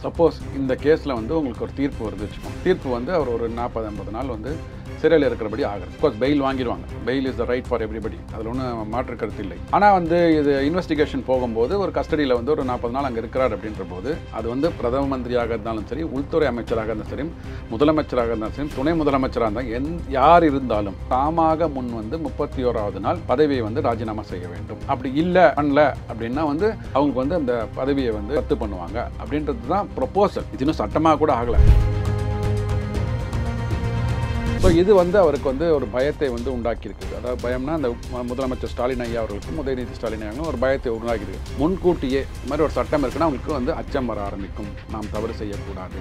Suppose இந்த கேஸில் வந்து உங்களுக்கு ஒரு தீர்ப்பு வருது வச்சுக்கோங்க. தீர்ப்பு வந்து அவர் ஒரு 40-50 நாள் வந்து சிறையில் இருக்கிறபடி ஆகிறது. கோர்ஸ் பெயில் வாங்கிடுவாங்க. Bail is the right for everybody. அதில் ஒன்றும் மாற்று கருத்து இல்லை. ஆனால் வந்து இது இன்வெஸ்டிகேஷன் போகும்போது ஒரு கஸ்டடியில் வந்து ஒரு 40 நாள் அங்கே இருக்கிறார் அப்படின்ற போது அது வந்து பிரதம மந்திரியாக இருந்தாலும் சரி, உள்துறை அமைச்சராக இருந்தாலும் சரி, முதலமைச்சராக இருந்தாலும் சரி, துணை முதலமைச்சராக இருந்தாலும் யார் இருந்தாலும் தாமாக முன் வந்து 31வது நாள் பதவியை வந்து ராஜினாமா செய்ய வேண்டும். அப்படி இல்லை பண்ணல அப்படின்னா வந்து அவங்களுக்கு வந்து அந்த பதவியை வந்து ரத்து பண்ணுவாங்க அப்படின்றது தான் ப்ரொபோசல். இது இன்னும் சட்டமாக கூட ஆகலை. ஸோ இது வந்து அவருக்கு வந்து ஒரு பயத்தை வந்து உண்டாக்கியிருக்கு. அதாவது பயம்னா அந்த முதலமைச்சர் ஸ்டாலின் ஐயா அவர்களுக்கும் உதயநிதி ஸ்டாலின் ஐயாவும் ஒரு பயத்தை உண்டாக்கியிருக்கு. முன்கூட்டியே இந்த மாதிரி ஒரு சட்டம் இருக்குன்னா அவங்களுக்கு வந்து அச்சம் வர ஆரம்பிக்கும். நாம் தவறு செய்யக்கூடாது,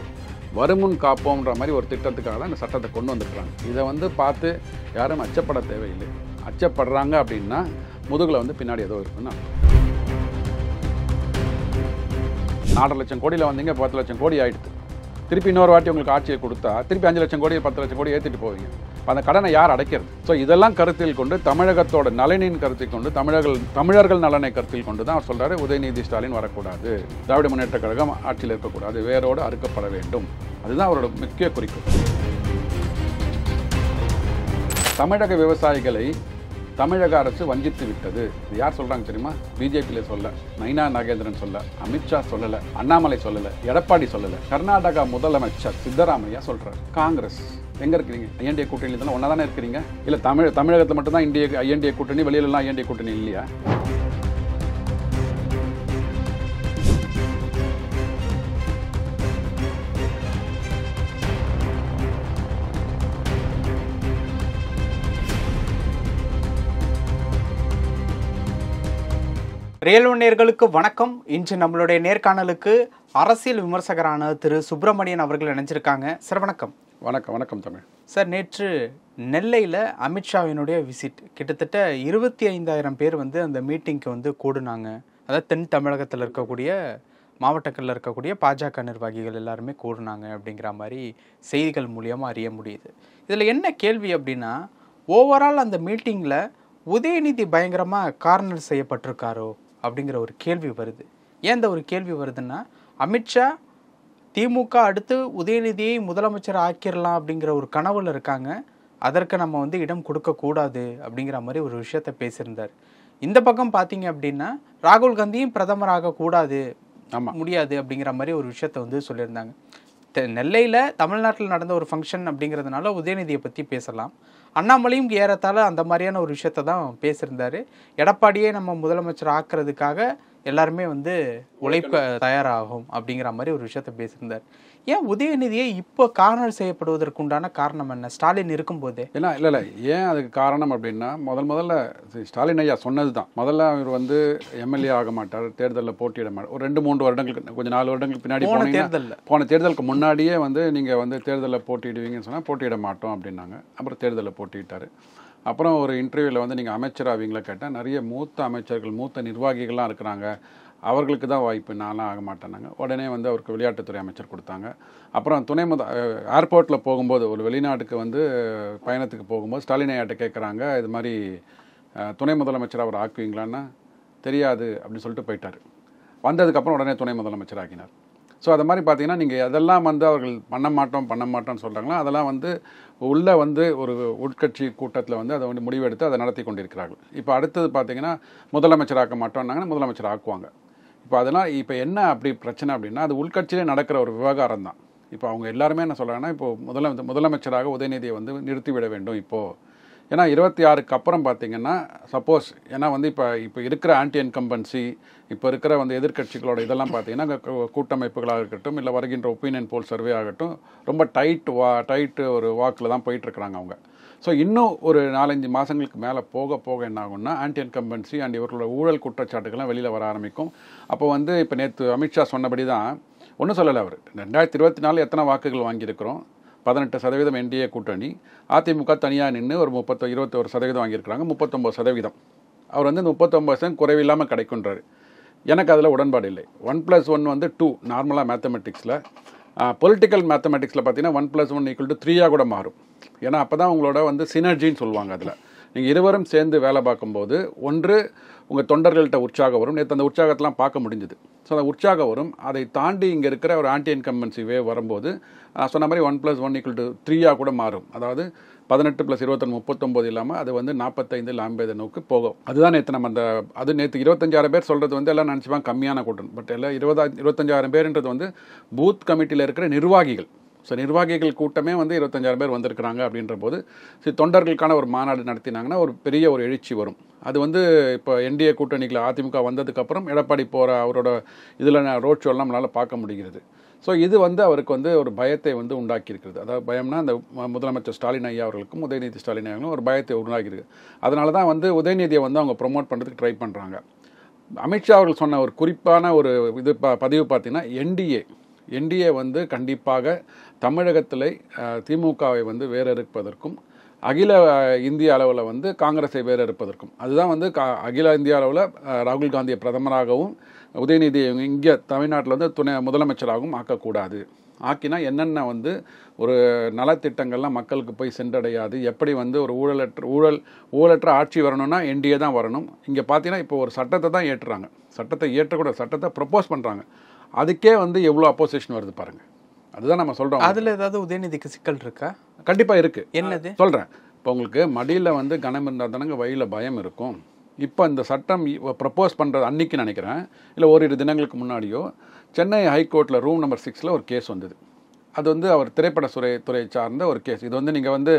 வருமுன் காப்போம்ன்ற மாதிரி ஒரு திட்டத்துக்காக தான் இந்த சட்டத்தை கொண்டு வந்துருக்குறாங்க. இதை வந்து பார்த்து யாரும் அச்சப்பட தேவையில்லை. அச்சப்படுறாங்க அப்படின்னா முதுகில் வந்து பின்னாடி ஏதோ இருக்குன்னா 4 லட்சம் கோடியில் வந்தீங்க, 10 லட்சம் கோடி ஆகிடுது. திருப்பி இன்னொரு வாட்டி உங்களுக்கு ஆட்சியை கொடுத்தா திருப்பி 5 லட்சம் கோடி 10 லட்சம் கோடி ஏற்றிட்டு போவீங்க. அந்த கடனை யார் அடைக்கிறது? ஸோ இதெல்லாம் கருத்தில் கொண்டு தமிழகத்தோட நலனின் கருத்தில் கொண்டு தமிழர்கள் நலனை கருத்தில் கொண்டு தான் அவர் சொல்கிறாரு உதயநிதி ஸ்டாலின் வரக்கூடாது, திராவிட முன்னேற்ற கழகம் ஆட்சியில் இருக்கக்கூடாது, வேரோடு அறுக்கப்பட வேண்டும். அதுதான் அவரோட முக்கிய குறிக்கோள். தமிழக விவசாயிகளை தமிழக அரசு வஞ்சித்து விட்டது. இது யார் சொல்கிறாங்க தெரியுமா? பிஜேபியில் சொல்ல, நைனா நாகேந்திரன் சொல்ல, அமித்ஷா சொல்லலை, அண்ணாமலை சொல்லலை, எடப்பாடி சொல்லலை, கர்நாடகா முதலமைச்சர் சித்தராமையா சொல்கிறார். காங்கிரஸ் எங்கே இருக்கிறீங்க? ஐஎன்டிஏ கூட்டணியில் தானே ஒன்றா தானே இருக்கிறீங்க. இல்லை தமிழகத்தில் மட்டும்தான் ஐஎன்டிஏ கூட்டணி, வெளியிலலாம் ஐஎன்டிஏ கூட்டணி இல்லையா? ரியல் ஒன் நேயர்களுக்கு வணக்கம். இன்று நம்மளுடைய நேர்காணலுக்கு அரசியல் விமர்சகரான திரு சுப்பிரமணியன் அவர்கள் இணைஞ்சிருக்காங்க. சார் வணக்கம். வணக்கம். வணக்கம் தமிழ் சார், நேற்று நெல்லையில் அமித்ஷாவினுடைய விசிட், கிட்டத்தட்ட 25,000 பேர் வந்து அந்த மீட்டிங்க்கு வந்து கூடுனாங்க. அதாவது தென் தமிழகத்தில் இருக்கக்கூடிய மாவட்டங்களில் இருக்கக்கூடிய பாஜக நிர்வாகிகள் எல்லாருமே கூடுனாங்க அப்படிங்கிற மாதிரி செய்திகள் மூலியமாக அறிய முடியுது. இதில் என்ன கேள்வி அப்படின்னா, ஓவரால் அந்த மீட்டிங்கில் உதயநிதி பயங்கரமாக கார்னர் செய்யப்பட்டிருக்காரோ அப்படிங்கிற ஒரு கேள்வி வருது. ஏன் இந்த ஒரு கேள்வி வருதுன்னா, அமித்ஷா திமுக அடுத்து உதயநிதியை முதலமைச்சர் ஆக்கிடலாம் அப்படிங்கிற ஒரு கனவுல இருக்காங்க. அதற்கு நம்ம வந்து இடம் கொடுக்கக்கூடாது அப்படிங்கிற மாதிரி ஒரு விஷயத்த பேசியிருந்தார். இந்த பக்கம் பார்த்தீங்க அப்படின்னா ராகுல் காந்தியும் பிரதமர் ஆகக்கூடாது, முடியாது அப்படிங்கிற மாதிரி ஒரு விஷயத்த வந்து சொல்லியிருந்தாங்க. நெல்லையில் தமிழ்நாட்டில் நடந்த ஒரு ஃபங்க்ஷன் அப்படிங்கிறதுனால உதயநிதியை பற்றி பேசலாம். அண்ணாமலையும் ஏறத்தாழ அந்த மாதிரியான ஒரு விஷயத்த தான் பேசியிருந்தார். எடப்பாடியே நம்ம முதலமைச்சர் ஆக்கிறதுக்காக எல்லாருமே வந்து உழைக்க தயாராகும் அப்படிங்கிற மாதிரி ஒரு விஷயத்த பேசியிருந்தார். ஏன் உதயநிதியை இப்போ கார்னர் செய்யப்படுவதற்கு உண்டான காரணம் என்ன? ஸ்டாலின் இருக்கும்போதே இல்லை ஏன் அதுக்கு காரணம் அப்படின்னா, முதல்ல ஸ்டாலின் ஐயா சொன்னது தான். முதல்ல அவர் வந்து எம்எல்ஏ ஆக மாட்டார், தேர்தலில் போட்டியிட மாட்டார். ஒரு 2-3 வருடங்களுக்கு, கொஞ்சம் 4 வருடங்களுக்கு பின்னாடி போன தேர்தலுக்கு முன்னாடியே வந்து நீங்கள் வந்து தேர்தலில் போட்டியிடுவீங்கன்னு சொன்னால் போட்டியிட மாட்டோம் அப்படின்னாங்க. அப்புறம் தேர்தலில் போட்டியிட்டார். அப்புறம் ஒரு இன்டர்வியூவில் வந்து நீங்கள் அமைச்சர் ஆவீங்களா கேட்டால், நிறைய மூத்த அமைச்சர்கள் மூத்த நிர்வாகிகள்லாம் இருக்கிறாங்க, அவர்களுக்கு தான் வாய்ப்பு, நான்லாம் ஆக மாட்டேனாங்க. உடனே வந்து அவருக்கு விளையாட்டுத்துறை அமைச்சர் கொடுத்தாங்க. அப்புறம் ஏர்போர்ட்டில் போகும்போது, ஒரு வெளிநாட்டுக்கு வந்து பயணத்துக்கு போகும்போது ஸ்டாலின் ஐயாட்ட கேட்குறாங்க, இது மாதிரி துணை முதலமைச்சர் அவர் ஆக்குவீங்களான்னா தெரியாது அப்படின்னு சொல்லிட்டு போயிட்டார். வந்ததுக்கப்புறம் உடனே துணை முதலமைச்சர் ஆக்கினார். ஸோ அது மாதிரி பார்த்தீங்கன்னா, நீங்கள் எதெல்லாம் வந்து அவர்கள் பண்ண மாட்டோம்னு சொல்கிறாங்களோ அதெல்லாம் வந்து உள்ளே வந்து ஒரு உட்கட்சி கூட்டத்தில் வந்து அதை வந்து முடிவெடுத்து அதை நடத்தி கொண்டிருக்கிறார்கள். இப்போ அடுத்தது பார்த்தீங்கன்னா, முதலமைச்சர் ஆக்க மாட்டோம்னாங்கன்னா முதலமைச்சர் ஆக்குவாங்க. இப்போ அதெல்லாம் இப்போ என்ன அப்படி பிரச்சனை அப்படின்னா, அது உள்கட்சியிலே நடக்கிற ஒரு விவகாரம் தான். இப்போ அவங்க எல்லாருமே என்ன சொல்கிறாங்கன்னா, இப்போது முதலமைச்சராக உதயநிதியை வந்து நிறுத்திவிட வேண்டும். இப்போது ஏன்னா 26க்கு அப்புறம் பார்த்தீங்கன்னா, சப்போஸ் ஏன்னா வந்து இப்போ இருக்கிற ஆன்டி இன்கம்பன்சி, இப்போ இருக்கிற வந்து எதிர்கட்சிகளோட இதெல்லாம் பார்த்தீங்கன்னா, கூட்டமைப்புகளாக இருக்கட்டும், இல்லை வருகின்ற ஒப்பீனியன் போல் சர்வே ஆகட்டும், ரொம்ப டைட்டு ஒரு வாக்கில் தான் போயிட்டுருக்குறாங்க அவங்க. ஸோ இன்னும் ஒரு 4-5 மாதங்களுக்கு மேலே போக என்ன ஆகும்னா, ஆன்டி இன்கம்பன்சி அண்ட் இவர்களோட ஊழல் குற்றச்சாட்டுகள்லாம் வெளியில் வர ஆரம்பிக்கும். அப்போ வந்து இப்போ நேற்று அமித்ஷா சொன்னபடி தான், ஒன்றும் சொல்லலை அவர், 2024 எத்தனை வாக்குகள் வாங்கியிருக்கிறோம், 18% என்டிஏ கூட்டணி, அதிமுக தனியாக நின்று ஒரு 21% வாங்கியிருக்கிறாங்க, 39%. அவர் வந்து இந்த 39% குறைவில்லாமல் கிடைக்குன்றார். எனக்கு அதில் உடன்பாடு இல்லை. 1+1 வந்து 2 நார்மலாக மேத்தமெட்டிக்ஸில். பொலிட்டிக்கல் மேத்தமெட்டிக்ஸில் பார்த்தீங்கன்னா 1+1 = 3 கூட மாறும். ஏன்னா அப்போ தான் உங்களோட வந்து சினர்ஜின்னு சொல்லுவாங்க. அதில் நீங்கள் இருவரும் சேர்ந்து வேலை பார்க்கும்போது ஒன்று உங்கள் தொண்டர்கள்ட்ட உற்சாகம் வரும். நேற்று அந்த உற்சாகத்தெலாம் பார்க்க முடிஞ்சுது. ஸோ அந்த உற்சாகம் வரும். அதை தாண்டி இங்கே இருக்கிற ஒரு ஆன்டி இன்கம்பன்சி வேவ் வரும்போது சொன்ன மாதிரி 1+1 = 3 கூட மாறும். அதாவது 18 + 21 39 இல்லாமல் அது வந்து 45 இல்லை 50 நோக்கி போகும். அதுதான் நேற்று நம்ம நேற்று 25,000 பேர் சொல்கிறது வந்து எல்லாம் நினச்சிப்பாங்க கம்மியான கூட்டம். பட் எல்லாம் 25,000 பேருன்றது வந்து பூத் கமிட்டியில் இருக்கிற நிர்வாகிகள். ஸோ நிர்வாகிகள் கூட்டமே வந்து 25,000 பேர் வந்திருக்கிறாங்க அப்படின்ற போது தொண்டர்களுக்கான ஒரு மாநாடு நடத்தினாங்கன்னா ஒரு பெரிய ஒரு எழுச்சி வரும். அது வந்து இப்போ என்டிஏ கூட்டணியில் அதிமுக வந்ததுக்கப்புறம் எடப்பாடி போகிற அவரோட இதில் ரோட் ஷோலாம் நம்மளால் பார்க்க முடிகிறது. ஸோ இது வந்து அவருக்கு வந்து ஒரு பயத்தை வந்து உண்டாக்கியிருக்கிறது. அதாவது பயம்னா அந்த முதலமைச்சர் ஸ்டாலின் ஐயா அவர்களுக்கும் உதயநிதி ஸ்டாலின் ஐயாவுக்கும் ஒரு பயத்தை உண்டாக்கியிருக்கு. அதனால தான் வந்து உதயநிதியை வந்து அவங்க ப்ரொமோட் பண்ணுறதுக்கு ட்ரை பண்ணுறாங்க. அமித்ஷா அவர்கள் சொன்ன ஒரு குறிப்பான ஒரு இது பதிவு பார்த்தீங்கன்னா என்டிஏ வந்து கண்டிப்பாக தமிழகத்தில் திமுகவை வந்து வேறறுப்பதற்கும் அகில இந்திய அளவில் வந்து காங்கிரஸை வேறறுப்பதற்கும் அதுதான் வந்து அகில இந்திய அளவில் ராகுல் காந்தியை பிரதமராகவும் உதயநிதியை இங்கே தமிழ்நாட்டில் வந்து துணை முதலமைச்சராகவும் ஆக்கக்கூடாது. ஆக்கினா என்னென்ன வந்து ஒரு நலத்திட்டங்கள்லாம் மக்களுக்கு போய் சென்றடையாது, எப்படி வந்து ஒரு ஊழலற்ற ஆட்சி வரணும்னா என்டிஏ தான் வரணும். இங்கே பார்த்தீங்கன்னா இப்போ ஒரு சட்டத்தை தான் ஏற்றுறாங்க. சட்டத்தை ப்ரப்போஸ் பண்ணுறாங்க. அதுக்கே வந்து எவ்வளோ அப்போசிஷன் வருது பாருங்கள். அதுதான் நம்ம சொல்கிறோம். அதில் ஏதாவது உதயநிதிக்கு சிக்கல் இருக்கா? கண்டிப்பாக இருக்குது. என்னது சொல்கிறேன். இப்போ உங்களுக்கு மடியில் வந்து கனம் இருந்தால் தானங்க வழியில் பயம் இருக்கும். இப்போ இந்த சட்டம் ப்ரப்போஸ் பண்ணுறது அன்றைக்கி நினைக்கிறேன், இல்லை ஓரிரு தினங்களுக்கு முன்னாடியோ சென்னை ஹைகோர்ட்டில் ரூம் நம்பர் 6 ஒரு கேஸ் வந்தது. அது வந்து அவர் திரைப்பட துறை சார்ந்த ஒரு கேஸ். இது வந்து நீங்கள் வந்து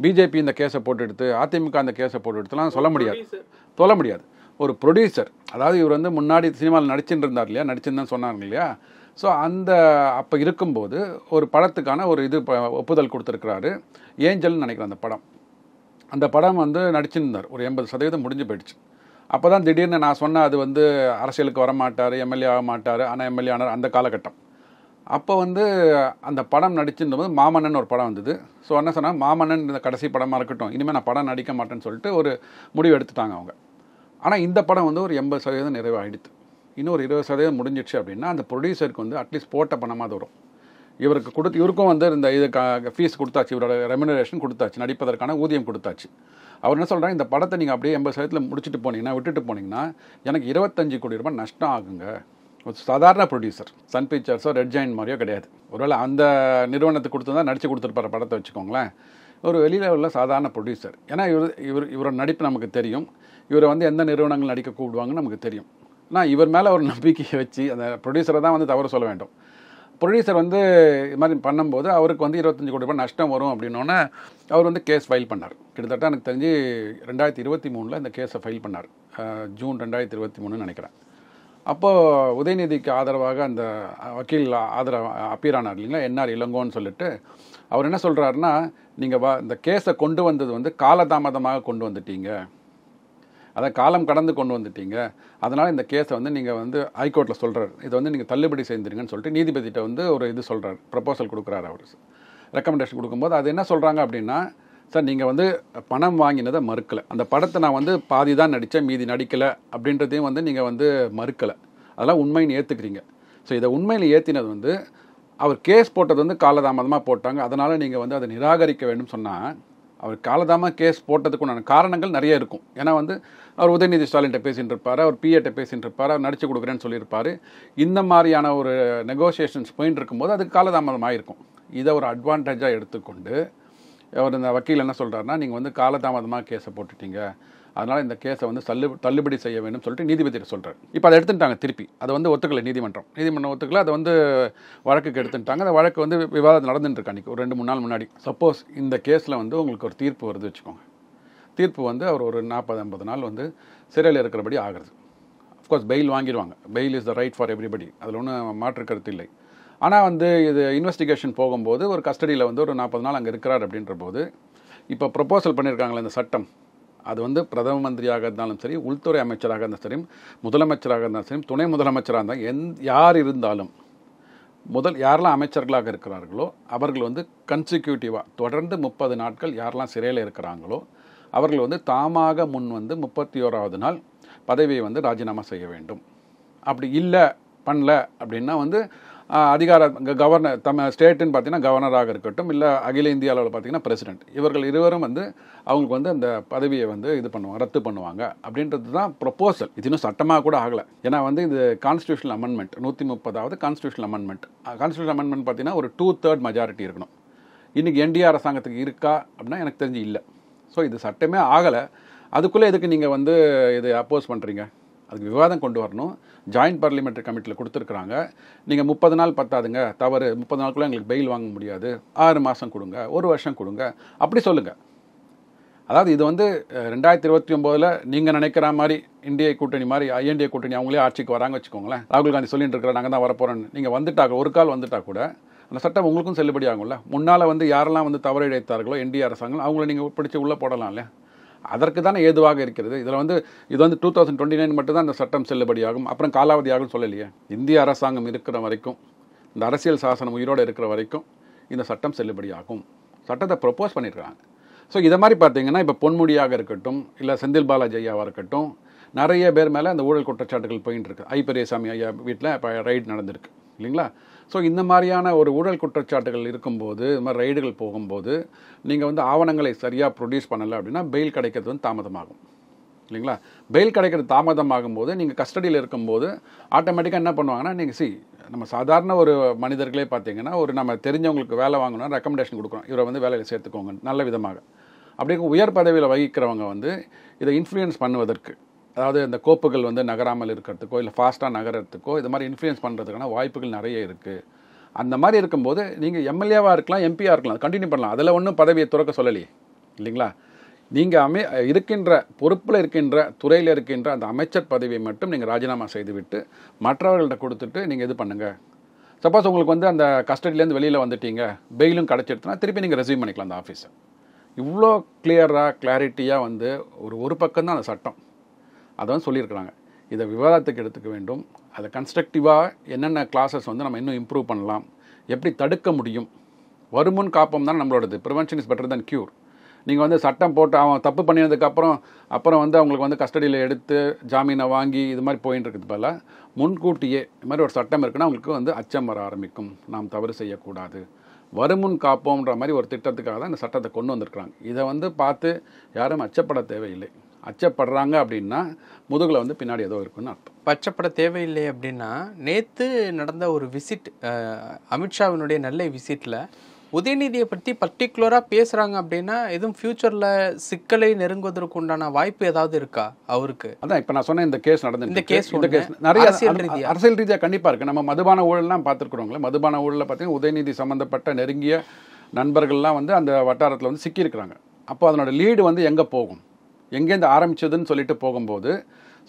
பிஜேபி இந்த கேஸை போட்டு எடுத்து அதிமுக அந்த கேஸை போட்டு எடுத்துலாம் சொல்ல முடியாது. ஒரு ப்ரொடியூசர், அதாவது இவர் வந்து முன்னாடி சினிமாவில் நடிச்சுட்டு இருந்தார் இல்லையா, நடிச்சுன்னு சொன்னாங்க இல்லையா. ஸோ அப்போ இருக்கும்போது ஒரு படத்துக்கான ஒரு ஒப்புதல் கொடுத்துருக்கிறாரு. ஏஞ்சல்னு நினைக்கிறேன் அந்த படம் வந்து நடிச்சிருந்தார். ஒரு 80% முடிஞ்சு போயிடுச்சு. அப்போ தான் திடீர்னு நான் சொன்னேன் அது வந்து அரசியலுக்கு வரமாட்டார், எம்எல்ஏ ஆக மாட்டார், ஆனால் எம்எல்ஏ ஆனார் அந்த காலகட்டம். அப்போ வந்து அந்த படம் நடிச்சுருந்தபோது மாமன்னன் ஒரு படம் வந்தது. ஸோ என்ன சொன்னால் மாமன்னன் இந்த கடைசி படமாக இருக்கட்டும், இனிமேல் நான் படம் நடிக்க மாட்டேன்னு சொல்லிட்டு ஒரு முடிவு எடுத்துட்டாங்க அவங்க. ஆனால் இந்த படம் வந்து ஒரு 80% நிறைவாகிடுது. இன்னும் ஒரு 20% முடிஞ்சிடுச்சு அப்படின்னா அந்த ப்ரொடியூசருக்கு வந்து அட்லீஸ்ட் போட்ட பணமாக வரும். இவருக்கும் வந்து இந்த ஃபீஸ் கொடுத்தாச்சு, இவரோட ரெமுனரேஷன் கொடுத்தாச்சு, நடிப்பதற்கான ஊதியம் கொடுத்தாச்சு. அவர் என்ன சொல்கிறாங்க, இந்த படத்தை நீங்கள் அப்படியே 80% முடிச்சுட்டு போனீங்கன்னா, விட்டுட்டு போனீங்கன்னா எனக்கு 25 கோடி ரூபாய் நஷ்டம் ஆகுங்க. ஒரு சாதாரண ப்ரொடியூசர், சன் பிக்சர்ஸோ ரெட் ஜாயின்ட் மாதிரியோ கிடையாது. ஒருவேளை அந்த நிறுவனத்துக்கு கொடுத்துருந்தா நடிச்சு கொடுத்துருப்பார் படத்தை வச்சுக்கோங்களேன். ஒரு வெளியில் உள்ள சாதாரண ப்ரொடியூசர். ஏன்னா இவரோட நடிப்பு நமக்கு தெரியும், இவரை வந்து எந்த நிறுவனங்கள் நடிக்க கூப்பிடுவாங்கன்னு நமக்கு தெரியும். ஆனால் இவர் மேலே ஒரு நம்பிக்கையை வச்சு அந்த ப்ரொடியூசரை தான் வந்து தவறு சொல்ல வேண்டும். ப்ரொடியூசர் வந்து இது மாதிரி பண்ணும்போது அவருக்கு வந்து 25 கோடி ரூபாய் நஷ்டம் வரும் அப்படின்னோடனே அவர் வந்து கேஸ் ஃபைல் பண்ணார். கிட்டத்தட்ட எனக்கு தெரிஞ்சு 2023 இந்த கேஸை ஃபைல் பண்ணார். ஜூன் 2023 நினைக்கிறேன். அப்போது உதயநிதிக்கு ஆதரவாக அந்த வக்கீல் அப்பீர் ஆனார் இல்லைங்களா, என்ஆர் இளங்கோன்னு சொல்லிட்டு. அவர் என்ன சொல்கிறாருன்னா, நீங்கள் இந்த கேஸை கொண்டு வந்தது வந்து காலதாமதமாக கொண்டு வந்துட்டீங்க, அதான் காலம் கடந்து கொண்டு வந்துட்டீங்க, அதனால் இந்த கேஸை வந்து நீங்கள் வந்து ஹைகோர்ட்டில் சொல்கிறார், இதை வந்து நீங்கள் தள்ளுபடி செய்துருங்கன்னு சொல்லிட்டு நீதிபதிகிட்ட வந்து ஒரு சொல்கிறார், ப்ரப்போசல் கொடுக்குறாரு. அவர் ரெக்கமெண்டேஷன் கொடுக்கும்போது அது என்ன சொல்கிறாங்க அப்படின்னா, சார் நீங்கள் வந்து பணம் வாங்கினதை மறுக்கலை, அந்த படத்தை நான் வந்து பாதி தான் நடித்தேன் மீதி நடிக்கலை அப்படின்றதையும் வந்து நீங்கள் வந்து மறுக்கலை, அதெல்லாம் உண்மைன்னு ஏற்றுக்கிறீங்க. ஸோ இதை உண்மையில் ஏற்றினது வந்து அவர் கேஸ் போட்டது வந்து காலதாமதமாக போட்டாங்க, அதனால் நீங்கள் வந்து அதை நிராகரிக்க வேண்டும் சொன்னால், அவர் காலதாமமாக கேஸ் போட்டதுக்குண்டான காரணங்கள் நிறைய இருக்கும். ஏன்னா வந்து அவர் உதயநிதி ஸ்டாலின்கிட்ட பேசிகிட்டு இருப்பார், அவர் பிஏட்ட பேசிகிட்டு இருப்பார், அவர் நடிச்சு கொடுக்குறேன்னு சொல்லியிருப்பார். இந்த மாதிரியான ஒரு நெகோசியேஷன்ஸ் போயின்னு இருக்கும்போது அதுக்கு காலதாமதம் ஆகிருக்கும். இதை ஒரு அட்வான்டேஜாக எடுத்துக்கொண்டு அவர் இந்த வக்கீல் என்ன சொல்கிறாருன்னா, நீங்கள் வந்து காலதாமதமாக கேஸை போட்டுட்டீங்க, அதனால் இந்த கேஸை வந்து தள்ளுபடி செய்ய வேண்டும் சொல்லிட்டு நீதிபதியை சொல்கிறார். இப்போ அதை எடுத்துட்டாங்க திருப்பி, அதை வந்து ஒத்துக்கலை நீதிமன்றம் ஒத்துக்கலை, அதை வந்து வழக்குக்கு எடுத்துட்டாங்க. அந்த வழக்கு வந்து விவாதம் நடந்துட்டுருக்கு அன்றைக்கி ஒரு 2-3 நாள் முன்னாடி. சப்போஸ் இந்த கேஸில் வந்து உங்களுக்கு ஒரு தீர்ப்பு வருது வச்சுக்கோங்க, தீர்ப்பு வந்து அவர் ஒரு 40-50 நாள் வந்து சிறையில் இருக்கிறபடி ஆகிறது. அஃப்கோர்ஸ் பெயில் வாங்கிடுவாங்க, bail is the right for everybody, அதில் ஒன்றும் மாற்று கருத்து இல்லை. ஆனால் வந்து இது இன்வெஸ்டிகேஷன் போகும்போது ஒரு கஸ்டடியில் வந்து ஒரு 40 நாள் அங்கே இருக்கிறார் அப்படின்ற போது இப்போ ப்ரப்போசல் பண்ணியிருக்காங்களே இந்த சட்டம், அது வந்து பிரதம மந்திரியாக இருந்தாலும் சரி, உள்துறை அமைச்சராக இருந்தாலும் சரி, முதலமைச்சராக இருந்தாலும் சரி, துணை முதலமைச்சராக இருந்தால் யார் இருந்தாலும் யாரெல்லாம் அமைச்சர்களாக இருக்கிறார்களோ அவர்கள் வந்து கன்சிக்யூட்டிவாக தொடர்ந்து 30 நாட்கள் யாரெல்லாம் சிறையில் இருக்கிறாங்களோ அவர்கள் வந்து தாமாக முன் வந்து 31வது நாள் பதவியை வந்து ராஜினாமா செய்ய வேண்டும். அப்படி இல்லை பண்ணல அப்படின்னா வந்து அதிகார கவர்னர் ஸ்டேட்டுன்னு பார்த்தீங்கன்னா கவர்னராக இருக்கட்டும், இல்லை அகில இந்திய அளவில் பார்த்தீங்கன்னா பிரசிடென்ட், இவர்கள் இருவரும் வந்து அவங்களுக்கு வந்து அந்த பதவியை வந்து இது பண்ணுவாங்க, ரத்து பண்ணுவாங்க அப்படின்றது தான் ப்ரொப்போசல். இது இன்னும் சட்டமாக கூட ஆகலை. ஏன்னா வந்து இது கான்ஸ்டியூஷனல் அமெண்ட்மெண்ட், 130வது கான்ஸ்டியூஷனல் அமெண்ட்மெண்ட். கான்ஸ்டியூஷனல் அமெண்ட்மெண்ட் பார்த்தீங்கன்னா ஒரு 2/3 மெஜாரிட்டி இருக்கணும். இன்றைக்கி என்டிஏ அரசாங்கத்துக்கு இருக்கா அப்படின்னா எனக்கு தெரிஞ்சு இல்லை. ஸோ இது சட்டமே ஆகலை. அதுக்குள்ளே எதுக்கு நீங்கள் வந்து இதை அப்போஸ் பண்ணுறீங்க? அதுக்கு விவாதம் கொண்டு வரணும். ஜாயின்ட் பார்லிமெண்ட்ரி கமிட்டியில் கொடுத்துருக்குறாங்க. நீங்கள் 30 நாள் பத்தாதுங்க, தவறு, 30 நாளுக்குள்ளே எங்களுக்கு பெயில் வாங்க முடியாது, 6 மாதம் கொடுங்க, 1 வருஷம் கொடுங்க, அப்படி சொல்லுங்கள். அதாவது இது வந்து 2029 நீங்கள் நினைக்கிற மாதிரி இந்திய கூட்டணி மாதிரி ஐஎன்டிஏ கூட்டணி அவங்களே ஆட்சிக்கு வராங்க வச்சுக்கோங்களேன். ராகுல் காந்தி சொல்லிட்டு இருக்கிற நாங்கள் தான் வரப்போகிறோன்னு நீங்கள் வந்துட்டாங்க, ஒரு கால் வந்துட்டா கூட அந்த சட்டம் உங்களுக்கும் செல்லுபடி ஆகும்ல. முன்னால் வந்து யாரெல்லாம் வந்து தவறு இழைத்தார்களோ என்டிஏ அரசாங்கம் அவங்கள நீங்கள் பிடிச்சி உள்ளே போடலாம் இல்லையா? அதற்கு தானே ஏதுவாக இருக்கிறது. இதில் வந்து இது வந்து 2029 மட்டும்தான் இந்த சட்டம் செல்லுபடியாகும், அப்புறம் காலாவதி ஆகும் சொல்லலையே. இந்திய அரசாங்கம் இருக்கிற வரைக்கும், இந்த அரசியல் சாசனம் உயிரோடு இருக்கிற வரைக்கும் இந்த சட்டம் செல்லுபடியாகும். சட்டத்தை ப்ரொப்போஸ் பண்ணியிருக்காங்க. ஸோ இதை மாதிரி பார்த்தீங்கன்னா இப்போ பொன்முடியாக இருக்கட்டும், இல்லை செந்தில் பாலாஜி ஐயாவாக இருக்கட்டும், நிறைய பேர் மேலே அந்த ஊழல் குற்றச்சாட்டுகள் போயின்னு இருக்கு. ஐ பெரியசாமி ஐயா வீட்டில் இப்போ ரைடு நடந்திருக்கு இல்லைங்களா? ஸோ இந்த மாதிரியான ஒரு ஊழல் குற்றச்சாட்டுகள் இருக்கும்போது, இது மாதிரி ரைடுகள் போகும்போது நீங்கள் வந்து ஆவணங்களை சரியாக ப்ரொடியூஸ் பண்ணலை அப்படின்னா பெயில் கிடைக்கிறது வந்து தாமதமாகும் இல்லைங்களா? பெயில் கிடைக்கிறது தாமதமாகும் போது நீங்கள் கஸ்டடியில் இருக்கும்போது ஆட்டோமேட்டிக்காக என்ன பண்ணுவாங்கன்னா, நீங்கள் நம்ம சாதாரண ஒரு மனிதர்களே பார்த்தீங்கன்னா, ஒரு நம்ம தெரிஞ்சவங்களுக்கு வேலை வாங்கணும்னா ரெக்கமெண்டேஷன் கொடுக்குறோம், இவரை வந்து வேலையில் சேர்த்துக்கோங்க நல்ல விதமாக. அப்படி உயர் பதவியில் வகிக்கிறவங்க வந்து இதை இன்ஃப்ளூயன்ஸ் பண்ணுவதற்கு, அதாவது இந்த கோப்புகள் வந்து நகராமல் இருக்கிறதுக்கோ இல்லை ஃபாஸ்ட்டாக நகரத்துக்கோ இது மாதிரி இன்ஃப்ளூயன்ஸ் பண்ணுறதுக்கான வாய்ப்புகள் நிறைய இருக்குது. அந்த மாதிரி இருக்கும்போது நீங்கள் எம்எல்ஏவாக இருக்கலாம், எம்பியாக இருக்கலாம், கண்டினியூ பண்ணலாம். அதில் ஒன்றும் பதவியை துறக்க சொல்லலையே இல்லைங்களா? நீங்கள் இருக்கின்ற பொறுப்பில் இருக்கின்ற துறையில் இருக்கின்ற அந்த அமைச்சர் பதவியை மட்டும் நீங்கள் ராஜினாமா செய்துவிட்டு மற்றவர்கள்ட்ட கொடுத்துட்டு நீங்கள் இது பண்ணுங்கள். சப்போஸ் உங்களுக்கு வந்து அந்த கஸ்டடியிலேருந்து வெளியில் வந்துட்டீங்க, பெயிலும் கிடச்சிடுச்சுன்னா திருப்பி நீங்கள் ரெஸ்யூம் பண்ணிக்கலாம் அந்த ஆஃபீஸை. இவ்வளோ கிளியராக கிளாரிட்டியாக வந்து ஒரு பக்கம் தான் அந்த சட்டம் அதை வந்து சொல்லியிருக்கிறாங்க. இதை விவாதத்துக்கு எடுத்துக்க வேண்டும். அதை கன்ஸ்ட்ரக்டிவாக என்னென்ன கிளாஸஸ் வந்து நம்ம இன்னும் இம்ப்ரூவ் பண்ணலாம், எப்படி தடுக்க முடியும். வருமுன் காப்போம் தான் நம்மளோடது. Prevention is better than cure. நீங்கள் வந்து சட்டம் போட்டு அவன் தப்பு பண்ணினதுக்கப்புறம் வந்து அவங்களுக்கு வந்து கஸ்டடியில் எடுத்து ஜாமீனை வாங்கி இது மாதிரி போயின்னு இருக்குது போல, முன்கூட்டியே இது மாதிரி ஒரு சட்டம் இருக்குன்னா அவங்களுக்கு வந்து அச்சம் வர ஆரம்பிக்கும், நாம் தவறு செய்யக்கூடாது. வருமுன் காப்போம்ன்ற மாதிரி ஒரு திட்டத்துக்காக தான் இந்த சட்டத்தை கொண்டு வந்திருக்கிறாங்க. இதை வந்து பார்த்து யாரும் அச்சப்பட தேவையில்லை. அச்சப்படுறாங்க அப்படின்னா முதுகில் வந்து பின்னாடி ஏதோ இருக்குன்னு அர்த்தம். அச்சப்பட தேவையில்லை அப்படின்னா, நேற்று நடந்த ஒரு விசிட், அமித்ஷாவினுடைய நெல்லை விசிட்டில் உதயநிதியை பற்றி பர்டிகுலராக பேசுகிறாங்க அப்படின்னா எதுவும் ஃப்யூச்சரில் சிக்கலை நெருங்குவதற்கு உண்டான வாய்ப்பு ஏதாவது இருக்கா அவருக்கு? அதான் இப்போ நான் சொன்னேன், இந்த கேஸ் நடந்து, இந்த கேஸ் நிறைய அரசியல் ரீதியாக கண்டிப்பாக இருக்குது. நம்ம மதுபான ஊழல்லாம் பார்த்துருக்குறோங்களே, மதுபான ஊழலில் பார்த்தீங்கன்னா உதயநிதி சம்மந்தப்பட்ட நெருங்கிய நண்பர்கள்லாம் வந்து அந்த வட்டாரத்தில் வந்து சிக்கியிருக்கிறாங்க. அப்போ அதனோட லீடு வந்து எங்கே போகும், எங்கேருந்து ஆரம்பிச்சதுன்னு சொல்லிட்டு போகும்போது,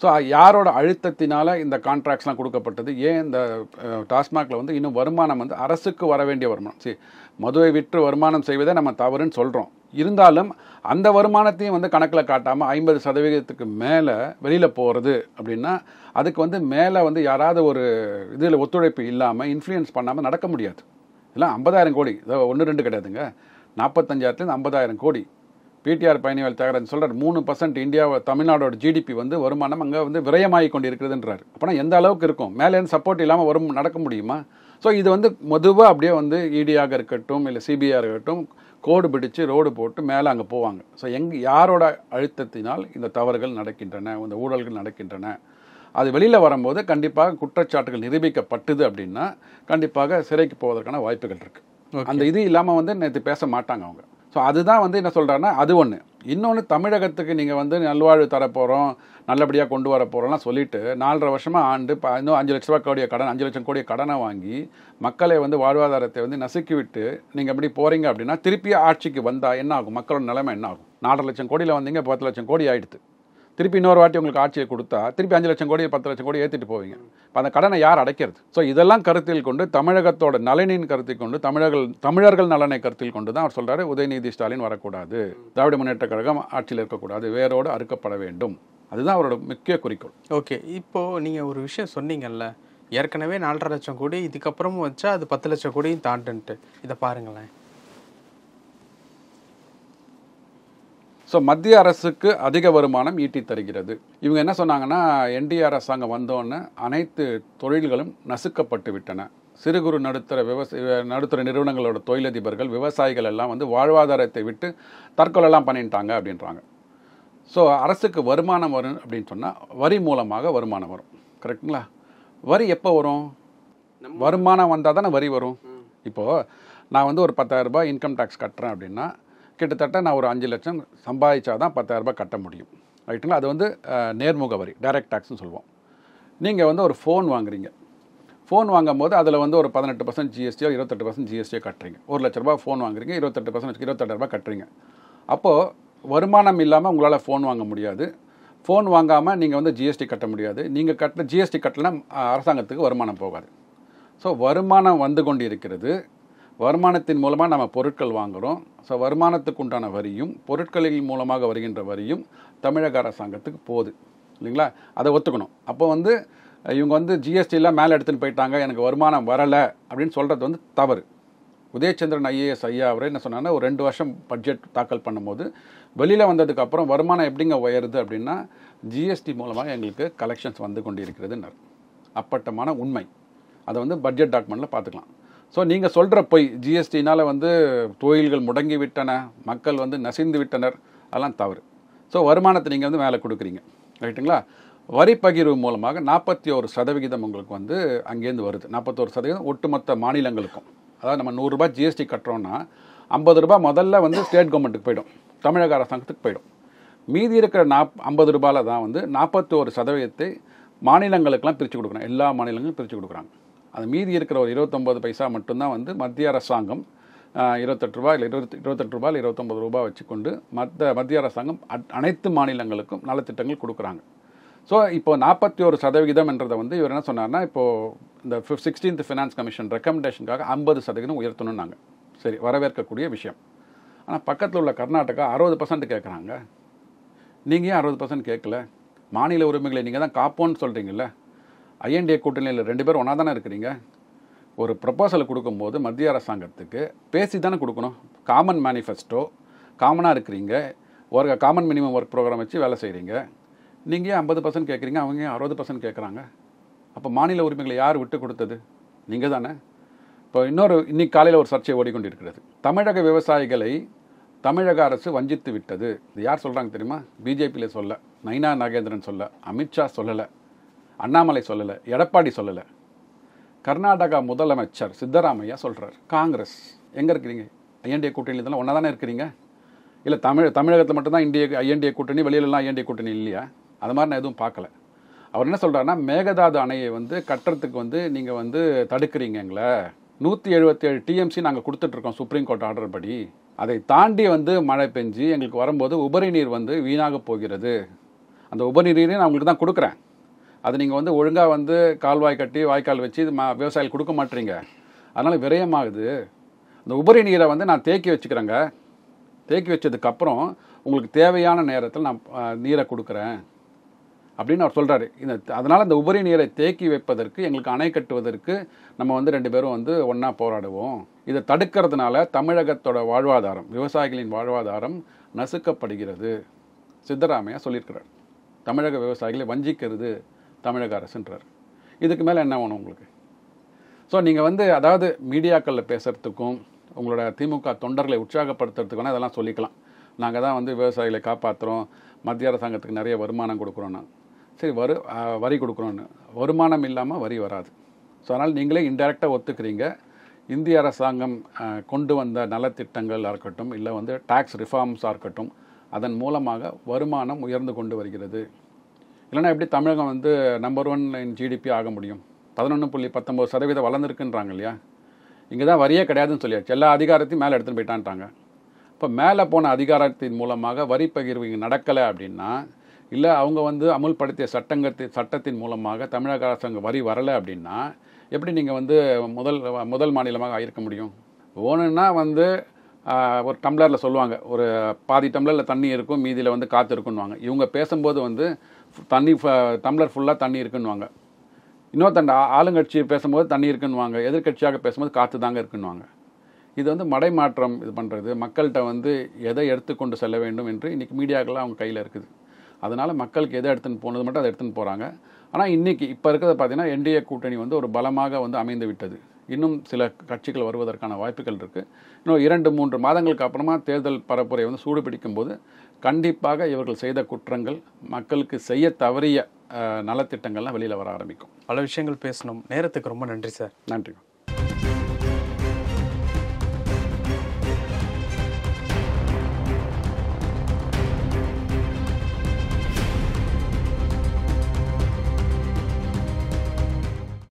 ஸோ யாரோட அழுத்தத்தினால இந்த கான்ட்ராக்ட்ஸ்லாம் கொடுக்கப்பட்டது, ஏன் இந்த டாஸ்மாகில் வந்து இன்னும் வருமானம் வந்து அரசுக்கு வர வேண்டிய வருமானம், சரி மதுவை விற்று வருமானம் செய்வதே நம்ம தவறுன்னு சொல்கிறோம், இருந்தாலும் அந்த வருமானத்தையும் வந்து கணக்கில் காட்டாமல் 50% மேலே வெளியில் போகிறது அப்படின்னா அதுக்கு வந்து மேலே வந்து யாராவது ஒரு இதில் ஒத்துழைப்பு இல்லாமல் இன்ஃப்ளூயன்ஸ் பண்ணாமல் நடக்க முடியாது. இதெல்லாம் 50,000 கோடி, இதை 1-2 கிடையாதுங்க, 45,000 50,000 கோடி. பிடிஆர் பழனிவேல் தியாகராஜன் சொல்கிறார் 3% இந்தியாவை தமிழ்நாடோட ஜிடிபி வந்து வருமானம் அங்கே வந்து விரயமாகி கொண்டு இருக்கிறதுன்றார். அப்போனா எந்த அளவுக்கு இருக்கும், மேலேருந்து சப்போர்ட் இல்லாமல் நடக்க முடியுமா? ஸோ இது வந்து மொதுவாக அப்படியே வந்து இடியாக இருக்கட்டும் இல்லை சிபிஐயாக இருக்கட்டும் கோடு பிடிச்சு ரோடு போட்டு மேலே அங்கே போவாங்க. ஸோ யாரோட அழுத்தத்தினால் இந்த தவறுகள் நடக்கின்றன, இந்த ஊழல்கள் நடக்கின்றன, அது வெளியில் வரும்போது கண்டிப்பாக குற்றச்சாட்டுகள் நிரூபிக்கப்பட்டது அப்படின்னா கண்டிப்பாக சிறைக்கு போவதற்கான வாய்ப்புகள் இருக்குது. அந்த இது இல்லாமல் வந்து நேற்று பேச மாட்டாங்க அவங்க. ஸோ அதுதான் வந்து என்ன சொல்கிறாருன்னா அது ஒன்று. இன்னொன்று, தமிழகத்துக்கு நீங்கள் வந்து நல்வாழ்வு தரப்போகிறோம், நல்லபடியாக கொண்டு வர போகிறோம்லாம் சொல்லிட்டு 4.5 வருஷமாக ஆண்டு இன்னும் 5 லட்ச ரூபா கோடிய கடன், 5 லட்சம் கோடிய கடனை வாங்கி மக்களை வந்து வாழ்வாதாரத்தை வந்து நசுக்கி விட்டு நீங்கள் எப்படி போகிறீங்க அப்படின்னா திருப்பி ஆட்சிக்கு வந்தால் என்ன ஆகும், மக்களோட நிலைமை என்ன ஆகும்? 4.5 லட்சம் கோடியில் வந்தீங்க, 10 லட்சம் கோடி ஆகிடுது. திருப்பி இன்னொரு வாட்டி உங்களுக்கு ஆட்சியை கொடுத்தா திருப்பி 5 லட்சம் கோடி 10 லட்சம் கோடி ஏற்றிட்டு போவீங்க. இப்போ அந்த கடனை யார் அடைக்கிறது? ஸோ இதெல்லாம் கருத்தில் கொண்டு, தமிழகத்தோட நலனின் கருத்தில் கொண்டு, தமிழர்கள் நலனை கருத்தில் கொண்டு தான் அவர் சொல்கிறாரு உதயநிதி ஸ்டாலின் வரக்கூடாது, திராவிட முன்னேற்ற கழகம் ஆட்சியில் இருக்கக்கூடாது, வேரோடு அறுக்கப்பட வேண்டும். அதுதான் அவரோட முக்கிய குறிக்கோள். ஓகே, இப்போது நீங்கள் ஒரு விஷயம் சொன்னீங்கல்ல, ஏற்கனவே 4.5 லட்சம் கோடி, இதுக்கப்புறமும் வச்சா அது 10 லட்சம் கோடியும் தாண்டுன்ட்டு. இதை பாருங்களேன். ஸோ மத்திய அரசுக்கு அதிக வருமானம் ஈட்டி தருகிறது. இவங்க என்ன சொன்னாங்கன்னா, என்டிஏ அரசாங்கம் வந்தோன்னு அனைத்து தொழில்களும் நசுக்கப்பட்டு விட்டன. சிறு குறு நடுத்தர நிறுவனங்களோட தொழிலதிபர்கள், விவசாயிகள் எல்லாம் வந்து வாழ்வாதாரத்தை விட்டு தற்கொலைலாம் பண்ணிட்டாங்க அப்படின்றாங்க. ஸோ அரசுக்கு வருமானம் வரும் அப்படின்னு சொன்னால் வரி மூலமாக வருமானம் வரும். கரெக்டுங்களா? வரி எப்போ வரும்? வருமானம் வந்தால் தானே வரி வரும். இப்போது நான் வந்து ஒரு 10,000 ரூபாய் இன்கம் டேக்ஸ் கட்டுறேன் அப்படின்னா கிட்டத்தட்ட நான் ஒரு 5 லட்சம் சம்பாதிச்சா தான் 10,000 ரூபாய் கட்ட முடியும். ரைட்டுங்களா? அது வந்து நேர்முக வரி, டைரக்ட் டேக்ஸ்னு சொல்லுவோம். நீங்கள் வந்து ஒரு ஃபோன் வாங்குறீங்க. ஃபோன் வாங்கும் போது அதில் வந்து ஒரு 18% ஜிஎஸ்டியோ 28% ஜிஎஸ்டியோ கட்டுறீங்க. 1 லட்ச ரூபா ஃபோன் வாங்குறீங்க, 28% 28,000 ரூபாய் கட்டுறீங்க. அப்போது வருமானம் இல்லாமல் உங்களால் ஃபோன் வாங்க முடியாது. ஃபோன் வாங்காமல் நீங்கள் வந்து ஜிஎஸ்டி கட்ட முடியாது. நீங்கள் கட்ட ஜிஎஸ்டி கட்டலைன்னா அரசாங்கத்துக்கு வருமானம் போகாது. ஸோ வருமானம் வந்து கொண்டு இருக்கிறது. வருமானத்தின் மூலமாக நம்ம பொருட்கள் வாங்குகிறோம். ஸோ வருமானத்துக்கு உண்டான வரியும் பொருட்களின் மூலமாக வருகின்ற வரியும் தமிழக அரசாங்கத்துக்கு போகுது இல்லைங்களா? அதை ஒத்துக்கணும். அப்போ வந்து இவங்க வந்து ஜிஎஸ்டிலாம் மேலே எடுத்துன்னு போயிட்டாங்க, எனக்கு வருமானம் வரலை அப்படின்னு சொல்கிறது வந்து தவறு. உதயச்சந்திரன் ஐஏஎஸ் ஐயா அவரே என்ன சொன்னாங்கன்னா, ஒரு 2 வருஷம் பட்ஜெட் தாக்கல் பண்ணும்போது வெளியில் வந்ததுக்கப்புறம் வருமானம் எப்படிங்க உயருது அப்படின்னா ஜிஎஸ்டி மூலமாக எங்களுக்கு கலெக்ஷன்ஸ் வந்து கொண்டு இருக்கிறதுன்னார். அப்பட்டமான உண்மை. அதை வந்து பட்ஜெட் டாக்குமெண்ட்டில் பார்த்துக்கலாம். ஸோ நீங்கள் சொல்கிற பொய், ஜிஎஸ்டினால் வந்து தொழில்கள் முடங்கி விட்டன, மக்கள் வந்து நசிந்து விட்டனர், அதெல்லாம் தவறு. ஸோ வருமானத்தை நீங்கள் வந்து மேலே கொடுக்குறீங்க. ரைட்டுங்களா? வரி பகிர்வு மூலமாக 41% உங்களுக்கு வந்து அங்கேருந்து வருது. 41% ஒட்டுமொத்த மாநிலங்களுக்கும். அதாவது நம்ம 100 ரூபாய் ஜிஎஸ்டி கட்டுறோன்னா 50 ரூபாய் முதல்ல வந்து ஸ்டேட் கவர்மெண்ட்டுக்கு போயிடும், தமிழக அரசாங்கத்துக்கு போயிடும். மீதி இருக்கிற 50 ரூபாயில் தான் வந்து 41% மாநிலங்களுக்கெல்லாம் பிரித்து கொடுக்குறாங்க. எல்லா மாநிலங்களும் பிரித்து கொடுக்குறாங்க. அது மீதி இருக்கிற ஒரு 29 பைசா மட்டும்தான் வந்து மத்திய அரசாங்கம் 28 ரூபாய் இல்லை 28 ரூபாய் 29 ரூபாய் வச்சுக்கொண்டு மத்திய அரசாங்கம் அனைத்து மாநிலங்களுக்கும் நலத்திட்டங்கள் கொடுக்குறாங்க. ஸோ இப்போ 41% வந்து இவர் என்ன சொன்னார்னா, இப்போது இந்த 16th ஃபினான்ஸ் கமிஷன் ரெக்கமெண்டேஷனுக்காக 50% உயர்த்தணும்னாங்க. சரி, வரவேற்கக்கூடிய விஷயம். ஆனால் பக்கத்தில் உள்ள கர்நாடகா 60% கேட்குறாங்க. நீங்கள் ஏன் 60% கேட்கல? மாநில உரிமைகளை நீங்கள் தான் காப்போன்னு சொல்கிறீங்கல்ல. ஐஎன்டிஏ கூட்டணியில் 2 பேரும் ஒன்றா தானே இருக்கிறீங்க. ஒரு ப்ரப்போசலை கொடுக்கும்போது மத்திய அரசாங்கத்துக்கு பேசி தானே கொடுக்கணும். காமன் மேனிஃபெஸ்டோ, காமனாக இருக்கிறீங்க, ஒரு காமன் மினிமம் ஒர்க் ப்ரோக்ராம் வச்சு வேலை செய்கிறீங்க. நீங்கள் ஏன் 50% கேட்குறீங்க, அவங்க ஏன் 60% கேட்குறாங்க? அப்போ மாநில உரிமைகளை யார் விட்டு கொடுத்தது? நீங்கள் தானே. இப்போ இன்னைக்கு காலையில் ஒரு சர்ச்சை ஓடிக்கொண்டிருக்கிறது. தமிழக விவசாயிகளை தமிழக அரசு வஞ்சித்து விட்டது. இது யார் சொல்கிறாங்க தெரியுமா? பிஜேபியில் சொல்ல, நைனா நாகேந்திரன் சொல்ல, அமித்ஷா சொல்லலை, அண்ணாமலை சொல்லலை, எடப்பாடி சொல்லலை, கர்நாடகா முதலமைச்சர் சித்தராமையா சொல்கிறார். காங்கிரஸ் எங்கே இருக்கிறீங்க? ஐஎன்டிஏ கூட்டணி இதெல்லாம் ஒன்றா தானே இருக்கிறீங்க. இல்லை தமிழகத்தில் மட்டும்தான் ஐஎன்டிஏ கூட்டணி, வெளியிலலாம் ஐஎன்டிஏ கூட்டணி இல்லையா? அது மாதிரி நான் எதுவும் பார்க்கல. அவர் என்ன சொல்கிறாருன்னா, மேகதாது அணையை வந்து கட்டுறதுக்கு வந்து நீங்கள் வந்து தடுக்கிறீங்க எங்களை. 177 டிஎம்சி நாங்கள் கொடுத்துட்ருக்கோம் சுப்ரீம் கோர்ட் ஆர்டர் படி. அதை தாண்டி வந்து மழை பெஞ்சு எங்களுக்கு வரும்போது உபரி நீர் வந்து வீணாக போகிறது. அந்த உபரி நீரையும் நான் உங்களுக்கு தான் கொடுக்குறேன். அது நீங்கள் வந்து ஒழுங்காக வந்து கால்வாய் கட்டி வாய்க்கால் வச்சு விவசாயிகள் கொடுக்க மாட்டீங்க. அதனால் விரயமாகுது. அந்த உபரி நீரை வந்து நான் தேக்கி வச்சுக்கிறேங்க. தேக்கி வச்சதுக்கப்புறம் உங்களுக்கு தேவையான நேரத்தில் நான் நீரை கொடுக்குறேன் அப்படின்னு அவர் சொல்கிறாரு. அதனால் அந்த உபரி நீரை தேக்கி வைப்பதற்கு, எங்களுக்கு அணை கட்டுவதற்கு நம்ம வந்து 2 பேரும் வந்து ஒன்றா போராடுவோம். இதை தடுக்கிறதுனால தமிழகத்தோட வாழ்வாதாரம், விவசாயிகளின் வாழ்வாதாரம் நசுக்கப்படுகிறது. சித்தராமையா சொல்லியிருக்கிறார். தமிழக விவசாயிகளை வஞ்சிக்கிறது தமிழக அரசுன்றார். இதுக்கு மேலே என்ன வேணும் உங்களுக்கு? ஸோ நீங்கள் வந்து அதாவது மீடியாக்களில் பேசுகிறதுக்கும் உங்களோட திமுக தொண்டர்களை உற்சாகப்படுத்துறதுக்கான இதெல்லாம் சொல்லிக்கலாம். நாங்கள் தான் வந்து விவசாயிகளை காப்பாற்றுறோம், மத்திய அரசாங்கத்துக்கு நிறைய வருமானம் கொடுக்குறோன்னா. சரி, வரி கொடுக்குறோன்னு. வருமானம் இல்லாமல் வரி வராது. ஸோ அதனால் நீங்களே இன்டெரக்டாக ஒத்துக்கிறீங்க. இந்திய அரசாங்கம் கொண்டு வந்த நலத்திட்டங்களாக இருக்கட்டும், இல்லை வந்து டேக்ஸ் ரிஃபார்ம்ஸாக இருக்கட்டும், அதன் மூலமாக வருமானம் உயர்ந்து கொண்டு வருகிறது. இல்லைனா எப்படி தமிழகம் வந்து நம்பர் 1 இன் ஜிடிபி ஆக முடியும்? 11.19% வளர்ந்துருக்குன்றாங்க இல்லையா? இங்கே தான் வரியே கிடையாதுன்னு சொல்லியாச்சு. எல்லா அதிகாரத்தையும் மேலே எடுத்துகிட்டு போயிட்டான்ட்டாங்க. இப்போ மேலே போன அதிகாரத்தின் மூலமாக வரி பகிர்வு இங்கே நடக்கலை அப்படின்னா, இல்லை அவங்க வந்து அமுல்படுத்திய சட்டத்தின் மூலமாக தமிழக அரசாங்கம் வரி வரலை அப்படின்னா, எப்படி நீங்கள் வந்து முதல் மாநிலமாக ஆகிருக்க முடியும்? ஒன்றுன்னா வந்து ஒரு டம்ளரில் சொல்லுவாங்க, ஒரு பாதி டம்ளரில் தண்ணி இருக்கும், மீதியில் வந்து காற்று இருக்குன்னுவாங்க. இவங்க பேசும்போது வந்து டம்ளர் ஃபுல்லாக தண்ணி இருக்குன்னுவாங்க. இன்னொருத்தண்ட ஆளுங்கட்சி பேசும்போது தண்ணி இருக்குன்னுவாங்க, எதிர்கட்சியாக பேசும்போது காற்று தாங்க இருக்குன்னுவாங்க. இது வந்து மடைமாற்றம் இது பண்ணுறது, மக்கள்கிட்ட வந்து எதை எடுத்துக்கொண்டு செல்ல வேண்டும் என்று இன்றைக்கி மீடியாக்கள்லாம் அவங்க கையில் இருக்குது. அதனால் மக்களுக்கு எதை எடுத்துன்னு போனது மட்டும் அதை எடுத்துன்னு போகிறாங்க. ஆனால் இன்றைக்கி இப்போ இருக்கிறத பார்த்தீங்கன்னா என்டிஏ கூட்டணி வந்து ஒரு பலமாக வந்து அமைந்து விட்டது. இன்னும் சில கட்சிகள் வருவதற்கான வாய்ப்புகள் இருக்குது. இன்னும் 2-3 மாதங்களுக்கு அப்புறமா தேர்தல் பரப்புரை வந்து சூடு பிடிக்கும் போது கண்டிப்பாக இவர்கள் செய்த குற்றங்கள், மக்களுக்கு செய்ய தவறிய நலத்திட்டங்கள்லாம் வெளியில் வர ஆரம்பிக்கும். பல விஷயங்கள் பேசணும். நேரத்துக்கு ரொம்ப நன்றி சார். நன்றி.